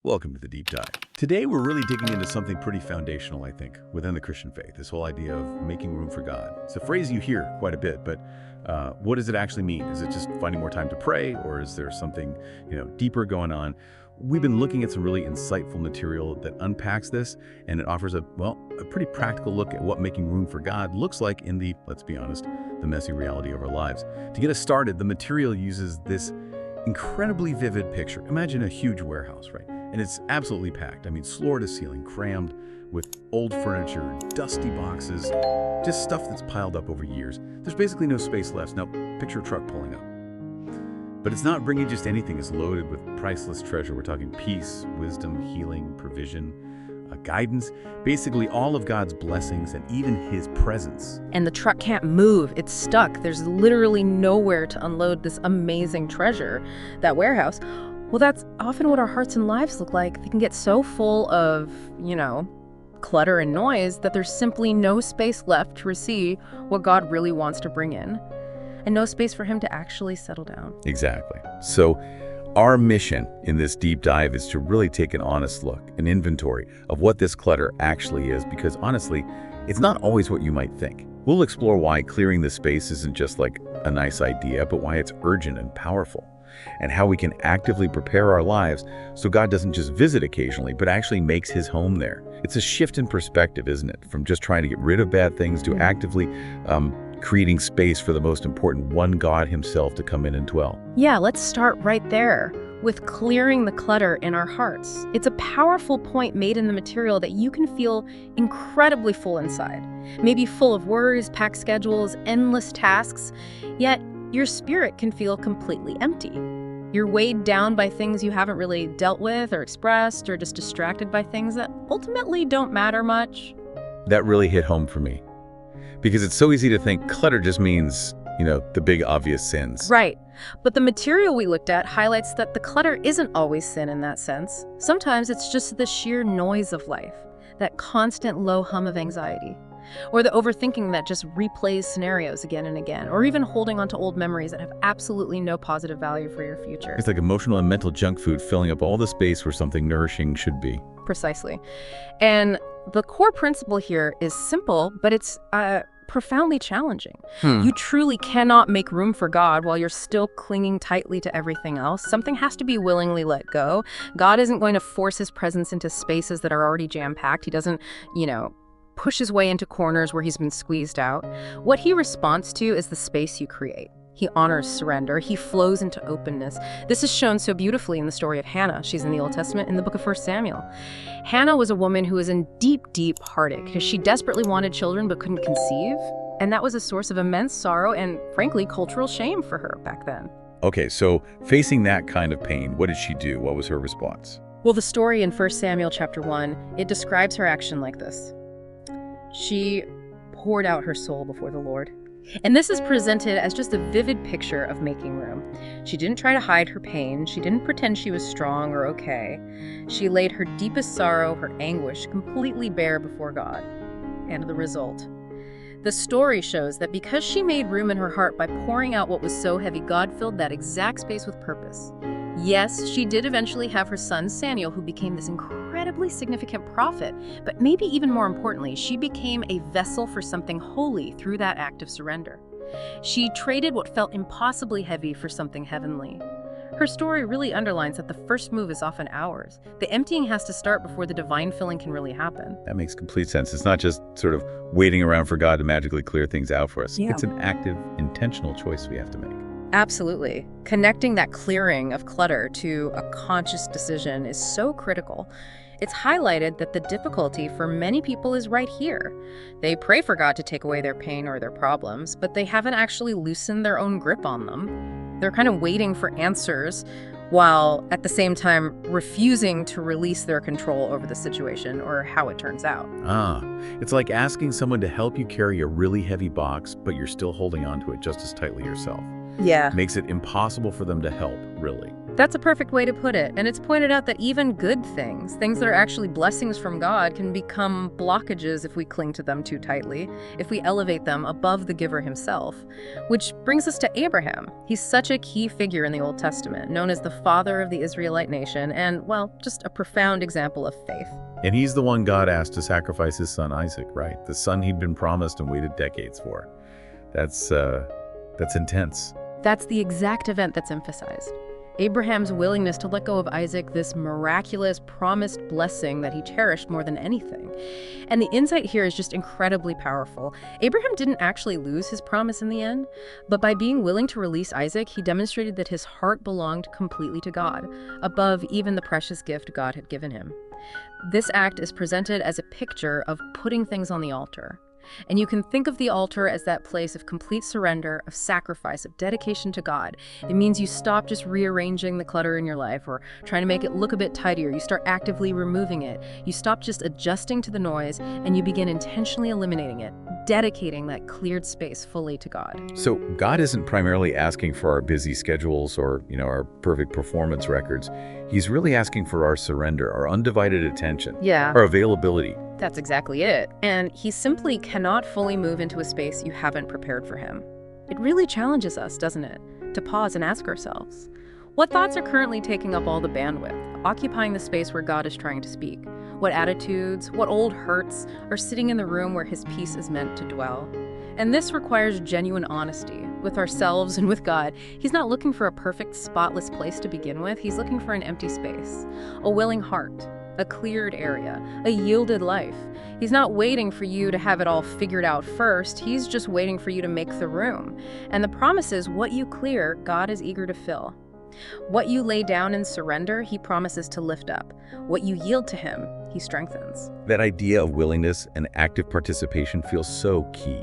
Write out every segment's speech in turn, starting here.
Welcome to the Deep Dive. Today we're really digging into something pretty foundational, I think, within the Christian faith, this whole idea of making room for God. It's a phrase you hear quite a bit, but what does it actually mean? Is it just finding more time to pray, or is there something, deeper going on? We've been looking at some really insightful material that unpacks this, and it offers a pretty practical look at what making room for God looks like in the, let's be honest, the messy reality of our lives. To get us started, the material uses this incredibly vivid picture. Imagine a huge warehouse, right? And it's absolutely packed. I mean, floor to ceiling, crammed with old furniture, dusty boxes, just stuff that's piled up over years. There's basically no space left. Now, picture a truck pulling up. But it's not bringing just anything. It's loaded with priceless treasure. We're talking peace, wisdom, healing, provision, guidance, basically all of God's blessings and even His presence. And the truck can't move. It's stuck. There's literally nowhere to unload this amazing treasure, that warehouse. Well, that's often what our hearts and lives look like. They can get so full of, clutter and noise that there's simply no space left to receive what God really wants to bring in, and no space for Him to actually settle down. Exactly. So our mission in this deep dive is to really take an honest look, an inventory of what this clutter actually is, because honestly, it's not always what you might think. We'll explore why clearing this space isn't just like a nice idea, but why it's urgent and powerful, and how we can actively prepare our lives so God doesn't just visit occasionally, but actually makes His home there. It's a shift in perspective, isn't it? From just trying to get rid of bad things to actively creating space for the most important one, God Himself, to come in and dwell. Yeah, let's start right there with clearing the clutter in our hearts. It's a powerful point made in the material that you can feel incredibly full inside. Maybe full of worries, packed schedules, endless tasks, yet your spirit can feel completely empty. You're weighed down by things you haven't really dealt with or expressed, or just distracted by things that ultimately don't matter much. That really hit home for me, because it's so easy to think clutter just means, the big obvious sins. Right. But the material we looked at highlights that the clutter isn't always sin in that sense. Sometimes it's just the sheer noise of life, that constant low hum of anxiety, or the overthinking that just replays scenarios again and again, or even holding onto old memories that have absolutely no positive value for your future. It's like emotional and mental junk food filling up all the space where something nourishing should be. Precisely. And the core principle here is simple, but it's profoundly challenging. You truly cannot make room for God while you're still clinging tightly to everything else. Something has to be willingly let go. God isn't going to force His presence into spaces that are already jam-packed. He doesn't, push His way into corners where He's been squeezed out. What He responds to is the space you create. He honors surrender. He flows into openness. This is shown so beautifully in the story of Hannah. She's in the Old Testament in the book of 1 Samuel. Hannah was a woman who was in deep, deep heartache because she desperately wanted children but couldn't conceive. And that was a source of immense sorrow and, frankly, cultural shame for her back then. Okay, so facing that kind of pain, what did she do? What was her response? Well, the story in 1 Samuel chapter 1, it describes her action like this. She poured out her soul before the Lord. And this is presented as just a vivid picture of making room. She didn't try to hide her pain. She didn't pretend she was strong or okay. She laid her deepest sorrow, her anguish, completely bare before God. And the result. The story shows that because she made room in her heart by pouring out what was so heavy, God filled that exact space with purpose. Yes, she did eventually have her son Samuel, who became this incredibly significant prophet, but maybe even more importantly, she became a vessel for something holy through that act of surrender. She traded what felt impossibly heavy for something heavenly. Her story really underlines that the first move is often ours. The emptying has to start before the divine filling can really happen. That makes complete sense. It's not just sort of waiting around for God to magically clear things out for us. Yeah. It's an active, intentional choice we have to make. Absolutely. Connecting that clearing of clutter to a conscious decision is so critical. It's highlighted that the difficulty for many people is right here. They pray for God to take away their pain or their problems, but they haven't actually loosened their own grip on them. They're kind of waiting for answers while at the same time refusing to release their control over the situation or how it turns out. It's like asking someone to help you carry a really heavy box, but you're still holding on to it just as tightly yourself. Yeah. Makes it impossible for them to help, really. That's a perfect way to put it. And it's pointed out that even good things, things that are actually blessings from God, can become blockages if we cling to them too tightly, if we elevate them above the giver himself. Which brings us to Abraham. He's such a key figure in the Old Testament, known as the father of the Israelite nation, and, well, just a profound example of faith. And he's the one God asked to sacrifice his son Isaac, right? The son he'd been promised and waited decades for. That's intense. That's the exact event that's emphasized. Abraham's willingness to let go of Isaac, this miraculous, promised blessing that he cherished more than anything. And the insight here is just incredibly powerful. Abraham didn't actually lose his promise in the end, but by being willing to release Isaac, he demonstrated that his heart belonged completely to God, above even the precious gift God had given him. This act is presented as a picture of putting things on the altar. And you can think of the altar as that place of complete surrender, of sacrifice, of dedication to God. It means you stop just rearranging the clutter in your life or trying to make it look a bit tidier. You start actively removing it. You stop just adjusting to the noise, and you begin intentionally eliminating it, dedicating that cleared space fully to God. So God isn't primarily asking for our busy schedules or, our perfect performance records. He's really asking for our surrender, our undivided attention, our availability. That's exactly it. And he simply cannot fully move into a space you haven't prepared for him. It really challenges us, doesn't it, to pause and ask ourselves, what thoughts are currently taking up all the bandwidth, occupying the space where God is trying to speak? What attitudes, what old hurts are sitting in the room where his peace is meant to dwell? And this requires genuine honesty with ourselves and with God. He's not looking for a perfect, spotless place to begin with. He's looking for an empty space, a willing heart, a cleared area, a yielded life. He's not waiting for you to have it all figured out first. He's just waiting for you to make the room. And the promise is, what you clear, God is eager to fill. What you lay down and surrender, he promises to lift up. What you yield to him, he strengthens. That idea of willingness and active participation feels so key.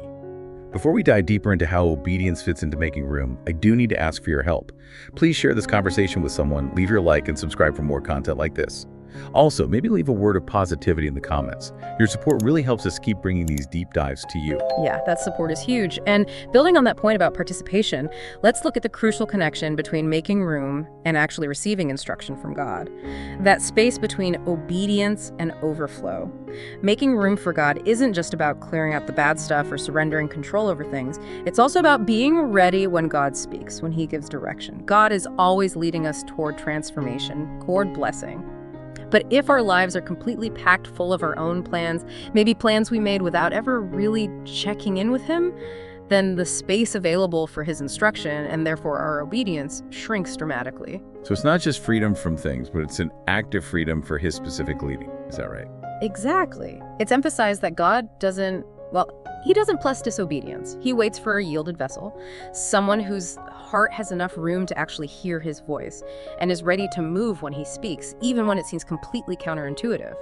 Before we dive deeper into how obedience fits into making room, I do need to ask for your help. Please share this conversation with someone, leave your like, and subscribe for more content like this. Also, maybe leave a word of positivity in the comments. Your support really helps us keep bringing these deep dives to you. Yeah, that support is huge. And building on that point about participation, let's look at the crucial connection between making room and actually receiving instruction from God. That space between obedience and overflow. Making room for God isn't just about clearing out the bad stuff or surrendering control over things. It's also about being ready when God speaks, when he gives direction. God is always leading us toward transformation, toward blessing. But if our lives are completely packed full of our own plans, maybe plans we made without ever really checking in with him, then the space available for his instruction, and therefore our obedience, shrinks dramatically. So it's not just freedom from things, but it's an active freedom for his specific leading. Is that right? Exactly. It's emphasized that God he doesn't bless disobedience. He waits for a yielded vessel, someone whose heart has enough room to actually hear his voice and is ready to move when he speaks, even when it seems completely counterintuitive.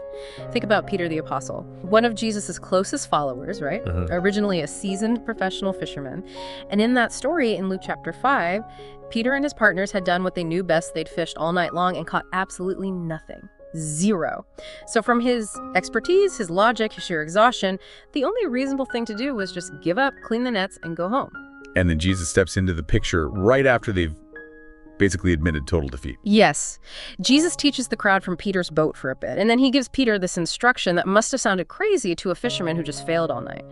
Think about Peter the Apostle, one of Jesus' closest followers, right? Originally a seasoned professional fisherman. And in that story in Luke chapter 5, Peter and his partners had done what they knew best. They'd fished all night long and caught absolutely nothing. Zero. So from his expertise, his logic, his sheer exhaustion, the only reasonable thing to do was just give up, clean the nets, and go home. And then Jesus steps into the picture right after they've basically admitted total defeat. Yes. Jesus teaches the crowd from Peter's boat for a bit, and then he gives Peter this instruction that must have sounded crazy to a fisherman who just failed all night.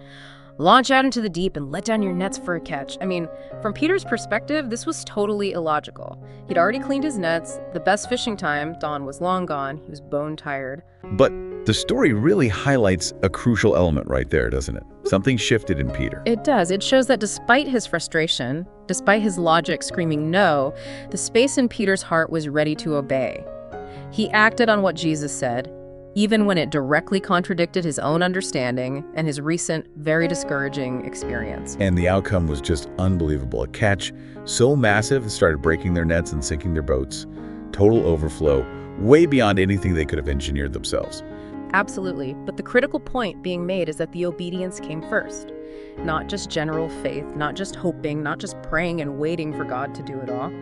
Launch out into the deep and let down your nets for a catch. I mean, from Peter's perspective, this was totally illogical. He'd already cleaned his nets. The best fishing time, dawn was long gone. He was bone tired. But the story really highlights a crucial element right there, doesn't it? Something shifted in Peter. It does. It shows that despite his frustration, despite his logic screaming no, the space in Peter's heart was ready to obey. He acted on what Jesus said, even when it directly contradicted his own understanding and his recent, very discouraging experience. And the outcome was just unbelievable. A catch so massive it started breaking their nets and sinking their boats. Total overflow, way beyond anything they could have engineered themselves. Absolutely. But the critical point being made is that the obedience came first. Not just general faith, not just hoping, not just praying and waiting for God to do it all.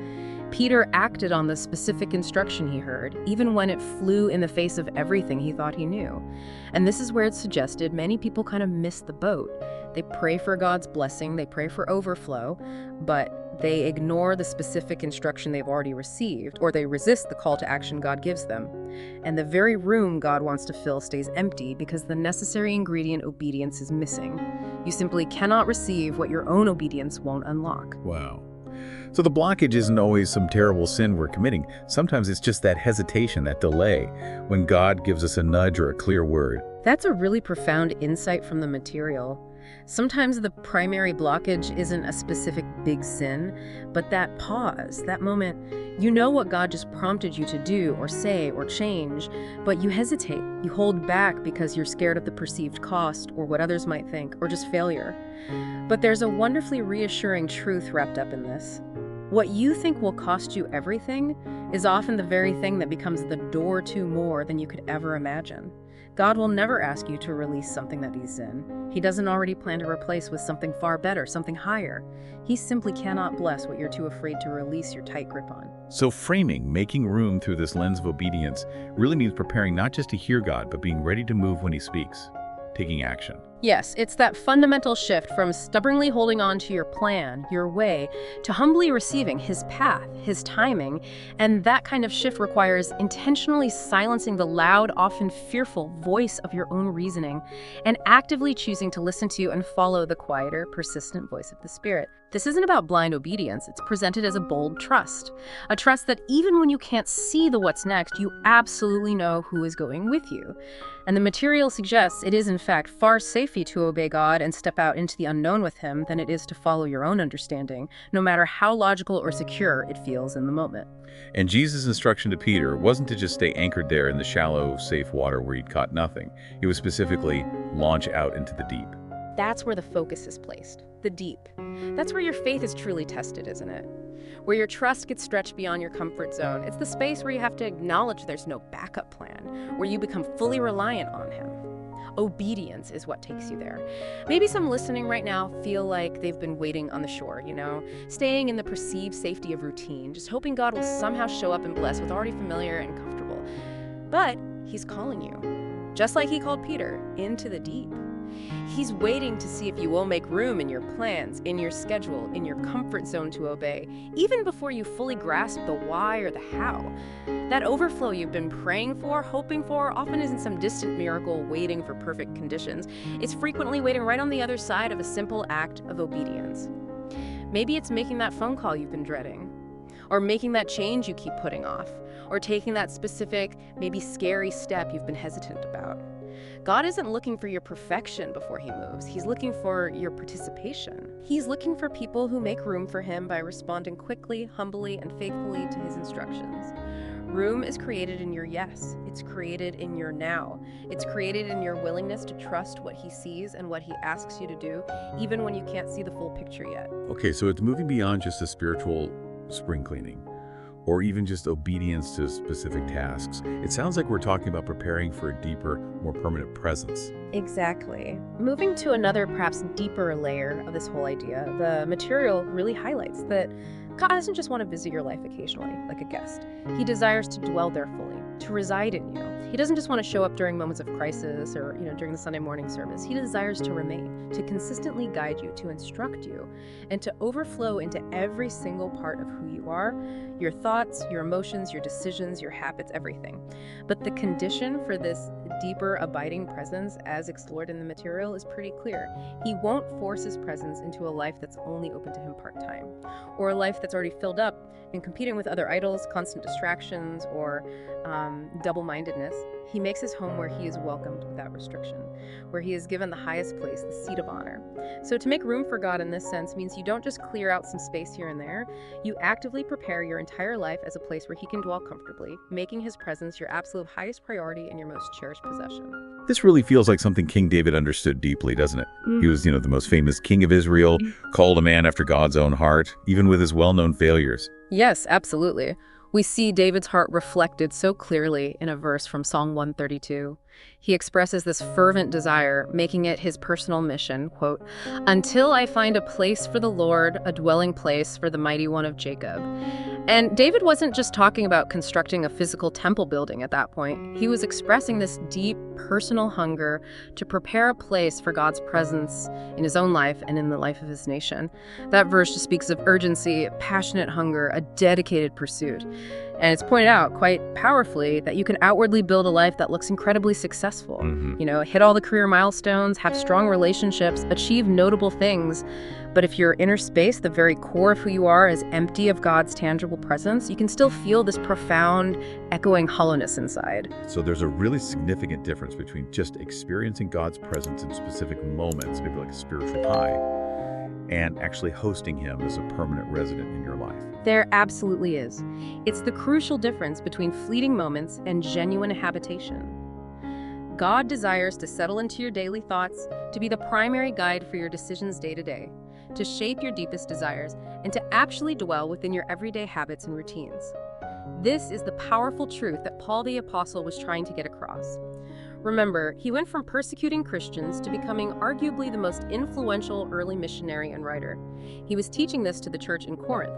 Peter acted on the specific instruction he heard, even when it flew in the face of everything he thought he knew. And this is where it's suggested many people kind of miss the boat. They pray for God's blessing, they pray for overflow, but They ignore the specific instruction they've already received, or they resist the call to action God gives them. And the very room God wants to fill stays empty because the necessary ingredient, obedience, is missing. You simply cannot receive what your own obedience won't unlock. Wow. So the blockage isn't always some terrible sin we're committing. Sometimes it's just that hesitation, that delay, when God gives us a nudge or a clear word. That's a really profound insight from the material. Sometimes the primary blockage isn't a specific big sin, but that pause, that moment. You know what God just prompted you to do or say or change, but you hesitate. You hold back because you're scared of the perceived cost or what others might think, or just failure. But there's a wonderfully reassuring truth wrapped up in this. What you think will cost you everything is often the very thing that becomes the door to more than you could ever imagine. God will never ask you to release something that He's in. He doesn't already plan to replace with something far better, something higher. He simply cannot bless what you're too afraid to release your tight grip on. So framing, making room through this lens of obedience, really means preparing not just to hear God, but being ready to move when He speaks, taking action. Yes, it's that fundamental shift from stubbornly holding on to your plan, your way, to humbly receiving His path, His timing, and that kind of shift requires intentionally silencing the loud, often fearful voice of your own reasoning and actively choosing to listen to and follow the quieter, persistent voice of the Spirit. This isn't about blind obedience. It's presented as a bold trust, a trust that even when you can't see the what's next, you absolutely know who is going with you. And the material suggests it is in fact far safer to obey God and step out into the unknown with Him than it is to follow your own understanding, no matter how logical or secure it feels in the moment. And Jesus' instruction to Peter wasn't to just stay anchored there in the shallow, safe water where he'd caught nothing. It was specifically launch out into the deep. That's where the focus is placed, the deep. That's where your faith is truly tested, isn't it? Where your trust gets stretched beyond your comfort zone. It's the space where you have to acknowledge there's no backup plan, where you become fully reliant on Him. Obedience is what takes you there. Maybe some listening right now feel like they've been waiting on the shore, staying in the perceived safety of routine, just hoping God will somehow show up and bless with already familiar and comfortable. But He's calling you, just like He called Peter, into the deep. He's waiting to see if you will make room in your plans, in your schedule, in your comfort zone to obey, even before you fully grasp the why or the how. That overflow you've been praying for, hoping for, often isn't some distant miracle waiting for perfect conditions. It's frequently waiting right on the other side of a simple act of obedience. Maybe it's making that phone call you've been dreading, or making that change you keep putting off, or taking that specific, maybe scary step you've been hesitant about. God isn't looking for your perfection before He moves. He's looking for your participation. He's looking for people who make room for Him by responding quickly, humbly, and faithfully to His instructions. Room is created in your yes. It's created in your now. It's created in your willingness to trust what He sees and what He asks you to do, even when you can't see the full picture yet. Okay, so it's moving beyond just a spiritual spring cleaning, or even just obedience to specific tasks. It sounds like we're talking about preparing for a deeper, more permanent presence. Exactly. Moving to another, perhaps deeper layer of this whole idea, the material really highlights that God doesn't just want to visit your life occasionally, like a guest. He desires to dwell there fully, to reside in you. He doesn't just want to show up during moments of crisis or, during the Sunday morning service. He desires to remain, to consistently guide you, to instruct you, and to overflow into every single part of who you are, your thoughts, your emotions, your decisions, your habits, everything. But the condition for this deeper, abiding presence, as explored in the material, is pretty clear. He won't force His presence into a life that's only open to Him part-time, or a life that's already filled up and competing with other idols, constant distractions, or double-mindedness. He makes His home where He is welcomed without restriction, where He is given the highest place, the seat of honor. So to make room for God in this sense means you don't just clear out some space here and there. You actively prepare your entire life as a place where He can dwell comfortably, making His presence your absolute highest priority and your most cherished possession. This really feels like something King David understood deeply, doesn't it? He was, the most famous king of Israel, called a man after God's own heart, even with his well-known failures. Yes, absolutely. We see David's heart reflected so clearly in a verse from Psalm 132. He expresses this fervent desire, making it his personal mission, quote, "Until I find a place for the Lord, a dwelling place for the mighty one of Jacob." And David wasn't just talking about constructing a physical temple building at that point. He was expressing this deep personal hunger to prepare a place for God's presence in his own life and in the life of his nation. That verse just speaks of urgency, passionate hunger, a dedicated pursuit. And it's pointed out quite powerfully that you can outwardly build a life that looks incredibly successful. Hit all the career milestones, have strong relationships, achieve notable things. But if your inner space, the very core of who you are, is empty of God's tangible presence, you can still feel this profound, echoing hollowness inside. So there's a really significant difference between just experiencing God's presence in specific moments, maybe like a spiritual high, and actually hosting him as a permanent resident in your life. There absolutely is. It's the crucial difference between fleeting moments and genuine habitation. God desires to settle into your daily thoughts, to be the primary guide for your decisions day to day, to shape your deepest desires, and to actually dwell within your everyday habits and routines. This is the powerful truth that Paul the Apostle was trying to get across. Remember, he went from persecuting Christians to becoming arguably the most influential early missionary and writer. He was teaching this to the church in Corinth.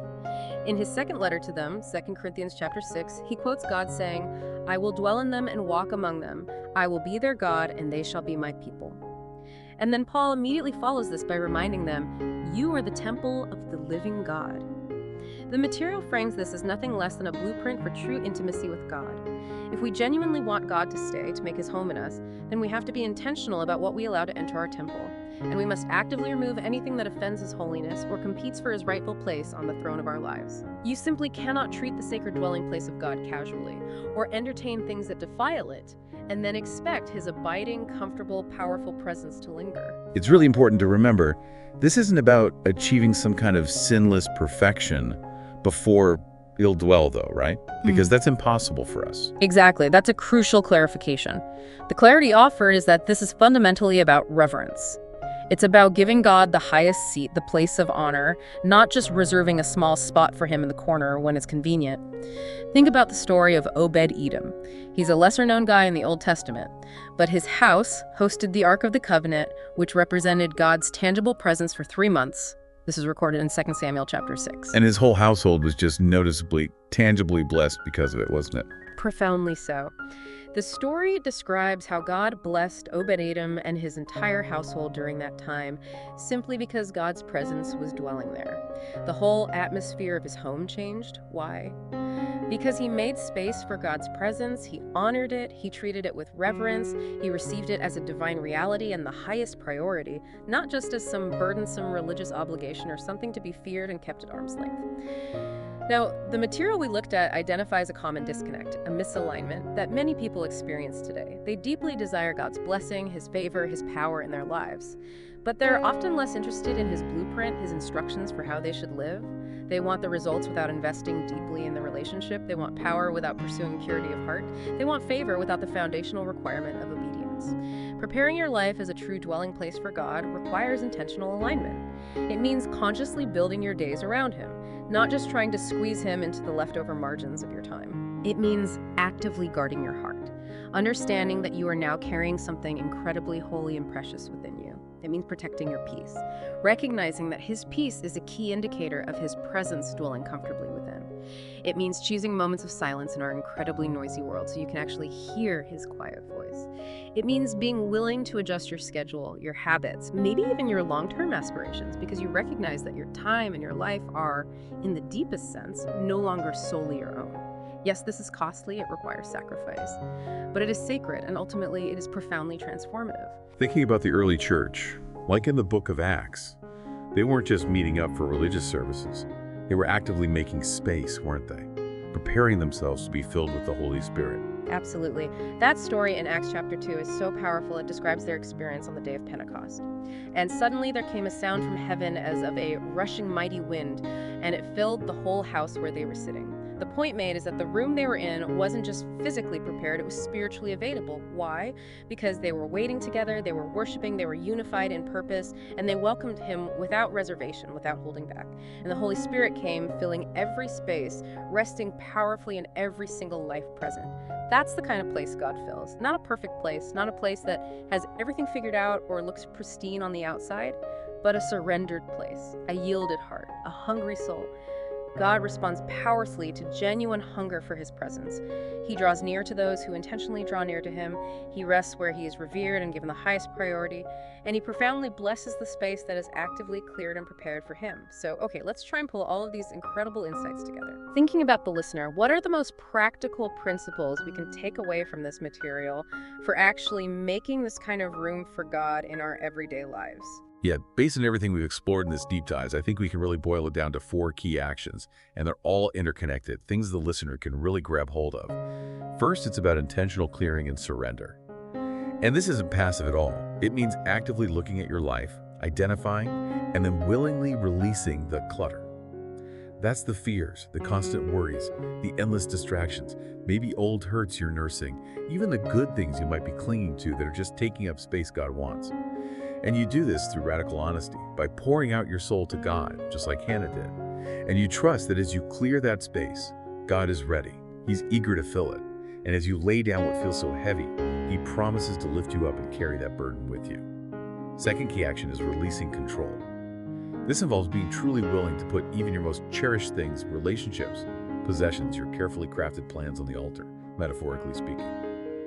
In his second letter to them, 2 Corinthians chapter 6, he quotes God saying, "I will dwell in them and walk among them. I will be their God, and they shall be my people." And then Paul immediately follows this by reminding them, "You are the temple of the living God." The material frames this as nothing less than a blueprint for true intimacy with God. If we genuinely want God to stay, to make his home in us, then we have to be intentional about what we allow to enter our temple. And we must actively remove anything that offends his holiness or competes for his rightful place on the throne of our lives. You simply cannot treat the sacred dwelling place of God casually, or entertain things that defile it, and then expect his abiding, comfortable, powerful presence to linger. It's really important to remember, this isn't about achieving some kind of sinless perfection before he'll dwell, though, right? Because that's impossible for us. Exactly. That's a crucial clarification. The clarity offered is that this is fundamentally about reverence. It's about giving God the highest seat, the place of honor, not just reserving a small spot for him in the corner when it's convenient. Think about the story of Obed-Edom. He's a lesser-known guy in the Old Testament, but his house hosted the Ark of the Covenant, which represented God's tangible presence for 3 months. This is recorded in 2 Samuel chapter 6. And his whole household was just noticeably, tangibly blessed because of it, wasn't it? Profoundly so. The story describes how God blessed Obed-Edom and his entire household during that time, simply because God's presence was dwelling there. The whole atmosphere of his home changed. Why? Because he made space for God's presence, he honored it, he treated it with reverence, he received it as a divine reality and the highest priority, not just as some burdensome religious obligation or something to be feared and kept at arm's length. Now, the material we looked at identifies a common disconnect, a misalignment that many people experience today. They deeply desire God's blessing, his favor, his power in their lives. But they're often less interested in his blueprint, his instructions for how they should live. They want the results without investing deeply in the relationship. They want power without pursuing purity of heart. They want favor without the foundational requirement of obedience. Preparing your life as a true dwelling place for God requires intentional alignment. It means consciously building your days around him, not just trying to squeeze him into the leftover margins of your time. It means actively guarding your heart, understanding that you are now carrying something incredibly holy and precious within you. It means protecting your peace, recognizing that his peace is a key indicator of his presence dwelling comfortably within. It means choosing moments of silence in our incredibly noisy world so you can actually hear his quiet voice. It means being willing to adjust your schedule, your habits, maybe even your long-term aspirations, because you recognize that your time and your life are, in the deepest sense, no longer solely your own. Yes, this is costly, it requires sacrifice, but it is sacred, and ultimately it is profoundly transformative. Thinking about the early church, like in the book of Acts, they weren't just meeting up for religious services. They were actively making space, weren't they? Preparing themselves to be filled with the Holy Spirit. Absolutely. That story in Acts chapter 2 is so powerful, it describes their experience on the day of Pentecost. And suddenly there came a sound from heaven as of a rushing mighty wind, and it filled the whole house where they were sitting. The point made is that the room they were in wasn't just physically prepared, it was spiritually available. Why? Because they were waiting together, they were worshiping, they were unified in purpose, and they welcomed him without reservation, without holding back. And the Holy Spirit came, filling every space, resting powerfully in every single life present. That's the kind of place God fills. Not a perfect place, not a place that has everything figured out or looks pristine on the outside, but a surrendered place, a yielded heart, a hungry soul. God responds powerfully to genuine hunger for his presence. He draws near to those who intentionally draw near to him. He rests where he is revered and given the highest priority. And he profoundly blesses the space that is actively cleared and prepared for him. So, okay, let's try and pull all of these incredible insights together. Thinking about the listener, what are the most practical principles we can take away from this material for actually making this kind of room for God in our everyday lives? Yeah, based on everything we've explored in this deep dives, I think we can really boil it down to 4 key actions, and they're all interconnected, things the listener can really grab hold of. First, it's about intentional clearing and surrender. And this isn't passive at all. It means actively looking at your life, identifying, and then willingly releasing the clutter. That's the fears, the constant worries, the endless distractions, maybe old hurts you're nursing, even the good things you might be clinging to that are just taking up space God wants. And you do this through radical honesty, by pouring out your soul to God, just like Hannah did. And you trust that as you clear that space, God is ready. He's eager to fill it. And as you lay down what feels so heavy, He promises to lift you up and carry that burden with you. Second key action is releasing control. This involves being truly willing to put even your most cherished things, relationships, possessions, your carefully crafted plans on the altar, metaphorically speaking.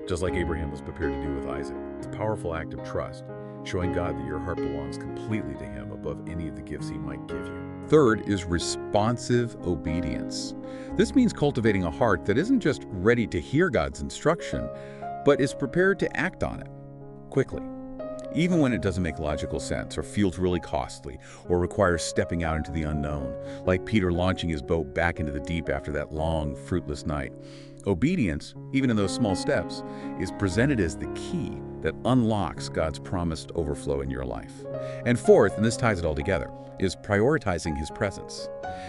Just like Abraham was prepared to do with Isaac. It's a powerful act of trust, showing God that your heart belongs completely to Him above any of the gifts He might give you. Third is responsive obedience. This means cultivating a heart that isn't just ready to hear God's instruction, but is prepared to act on it quickly, even when it doesn't make logical sense or feels really costly or requires stepping out into the unknown, like Peter launching his boat back into the deep after that long, fruitless night. Obedience, even in those small steps, is presented as the key that unlocks God's promised overflow in your life. And fourth, and this ties it all together, is prioritizing His presence.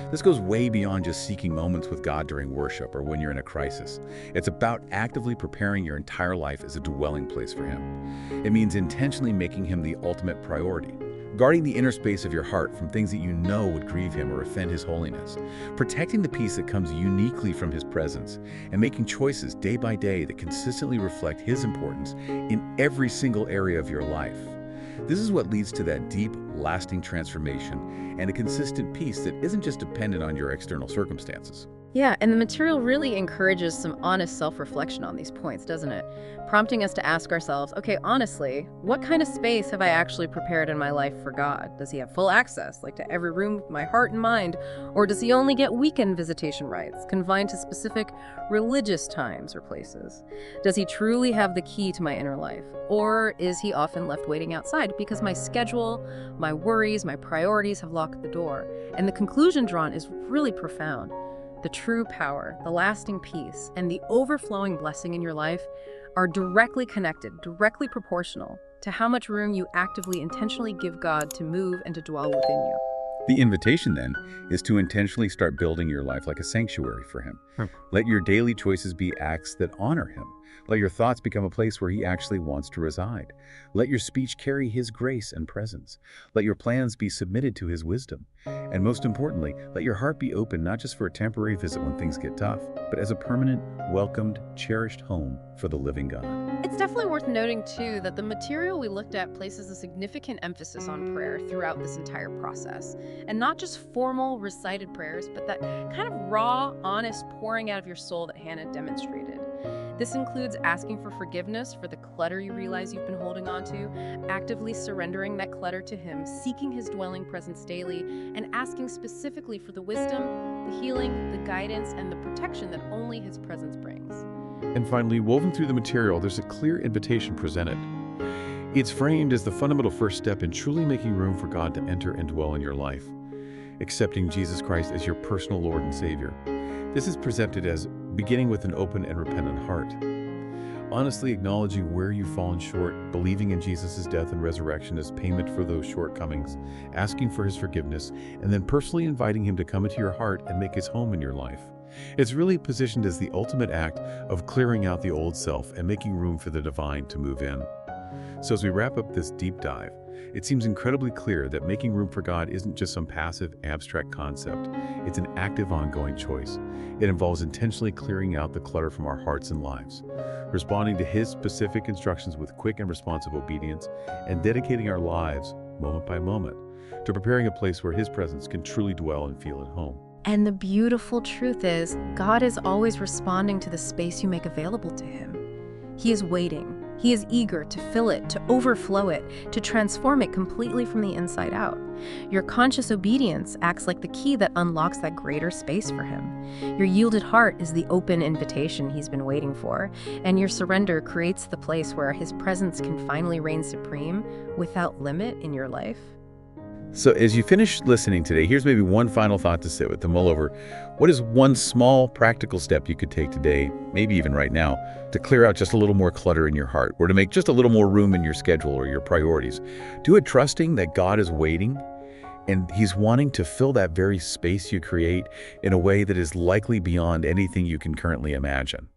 This goes way beyond just seeking moments with God during worship or when you're in a crisis. It's about actively preparing your entire life as a dwelling place for Him. It means intentionally making Him the ultimate priority, guarding the inner space of your heart from things that you know would grieve Him or offend His holiness, protecting the peace that comes uniquely from His presence, and making choices day by day that consistently reflect His importance in every single area of your life. This is what leads to that deep, lasting transformation and a consistent peace that isn't just dependent on your external circumstances. Yeah, and the material really encourages some honest self-reflection on these points, doesn't it? Prompting us to ask ourselves, okay, honestly, what kind of space have I actually prepared in my life for God? Does He have full access, like to every room of my heart and mind? Or does He only get weekend visitation rights, confined to specific religious times or places? Does He truly have the key to my inner life? Or is He often left waiting outside because my schedule, my worries, my priorities have locked the door? And the conclusion drawn is really profound. The true power, the lasting peace, and the overflowing blessing in your life are directly connected, directly proportional to how much room you actively, intentionally give God to move and to dwell within you. The invitation, then, is to intentionally start building your life like a sanctuary for Him. Let your daily choices be acts that honor Him. Let your thoughts become a place where He actually wants to reside. Let your speech carry His grace and presence. Let your plans be submitted to His wisdom. And most importantly, let your heart be open not just for a temporary visit when things get tough, but as a permanent, welcomed, cherished home for the living God. It's definitely worth noting, too, that the material we looked at places a significant emphasis on prayer throughout this entire process. And not just formal, recited prayers, but that kind of raw, honest pouring out of your soul that Hannah demonstrated. This includes asking for forgiveness for the clutter you realize you've been holding on to, actively surrendering that clutter to Him, seeking His dwelling presence daily, and asking specifically for the wisdom, the healing, the guidance, and the protection that only His presence brings. And finally, woven through the material, there's a clear invitation presented. It's framed as the fundamental first step in truly making room for God to enter and dwell in your life, accepting Jesus Christ as your personal Lord and Savior. This is presented as beginning with an open and repentant heart, honestly acknowledging where you've fallen short, believing in Jesus' death and resurrection as payment for those shortcomings, asking for His forgiveness, and then personally inviting Him to come into your heart and make His home in your life. It's really positioned as the ultimate act of clearing out the old self and making room for the divine to move in. So as we wrap up this deep dive, it seems incredibly clear that making room for God isn't just some passive, abstract concept. It's an active, ongoing choice. It involves intentionally clearing out the clutter from our hearts and lives, responding to His specific instructions with quick and responsive obedience, and dedicating our lives, moment by moment, to preparing a place where His presence can truly dwell and feel at home. And the beautiful truth is, God is always responding to the space you make available to him. He is waiting. He is eager to fill it, to overflow it, to transform it completely from the inside out. Your conscious obedience acts like the key that unlocks that greater space for him. Your yielded heart is the open invitation he's been waiting for, and your surrender creates the place where his presence can finally reign supreme without limit in your life. So as you finish listening today, here's maybe one final thought to sit with, to mull over. What is one small practical step you could take today, maybe even right now, to clear out just a little more clutter in your heart, or to make just a little more room in your schedule or your priorities? Do it trusting that God is waiting, and he's wanting to fill that very space you create in a way that is likely beyond anything you can currently imagine.